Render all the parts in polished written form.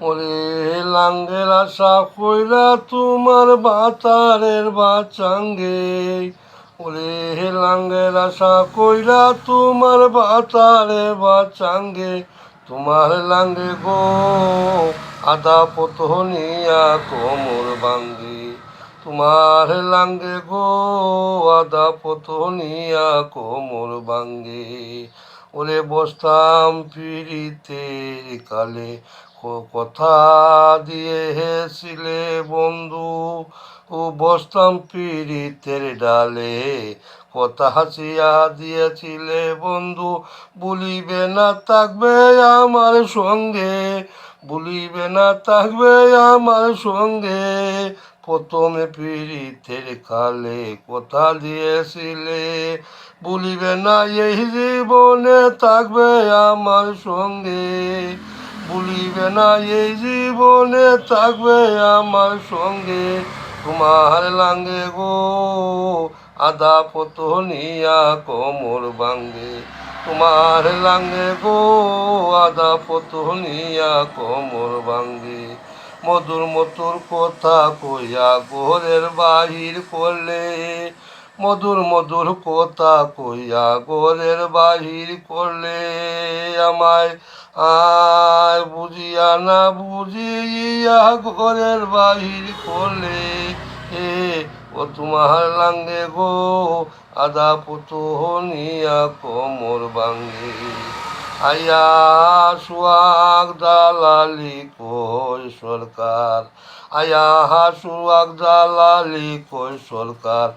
ওরে লাঙ্গের আশা কইরা তোমার বাতারের বাচাঙ্গে, ওরে লাঙ্গের আশা কইরা তোমার বাতারে বাচাঙ্গে, তোমার লাঙ্গে গো আদা পতনিয়া কোমর ভাঙ্গে, তোমার লাঙ্গে গো আদা পতনিয়া কোমর ভাঙ্গে। ওরে বসতাম পিড়িতের কালে, কথা দিয়ে হেছিলে বন্ধু, ও বসতাম পিড়িতের ডালে, কথা হাসিয়া দিয়েছিলে বন্ধু, বলিবে না থাকবে আমার সঙ্গে, বলিবে না থাকবে আমার সঙ্গে, প্রথমে পিড়িতের কালে কথা দিয়েছিলে, বলিবে না এই জীবনে থাকবে আমার সঙ্গে, ভুলিবে না এই জীবনে থাকবে আমার সঙ্গে, তোমার লাঙ্গে গো আদা পতনিয়া কোমর ভাঙ্গে, তোমার লাঙ্গে গো আদা পতনিয়া কোমর ভাঙ্গে। মধুর মধুর কথা কইয়া ঘরের বাহির করলে, মধুর মধুর কথা কইয়া ঘরের বাহির করলে, আমায় আয় বুঝিয়া না বুঝিয়া ঘরের বাহির করলে, ও তোমার লাঙ্গে গো আদা পতনিয়া কোমর ভাঙ্গে। আয়া সুয়াগ দালালি কই সরকার, আয়া সুয়াগ দালালি কই সরকার,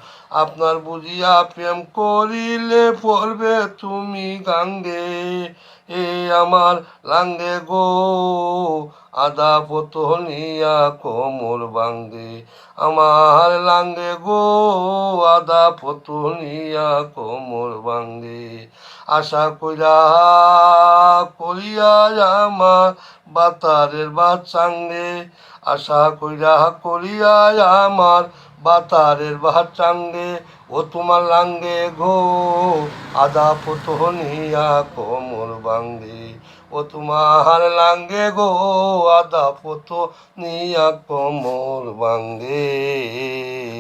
আপনার বুঝিয়া প্রেম করিলে পড়বে তুমি গাঙ্গে, এ আমার লাঙ্গে গো আদা পতনিয়া কোমর ভাঙ্গে, আমার লাঙ্গে গো আদা পতনিয়া কোমর ভাঙ্গে। আশা কইরা করিয়া আমার বাতারের বাচাঙ্গে, আশা কইরা করিয়া আমার বাতারের বাচাঙ্গে, ও তোমার লাঙ্গে গো আদা পতনিয়া কোমর ভাঙ্গে, ও তোমার লাঙ্গে গো আদা পতনিয়া কোমর ভাঙ্গে।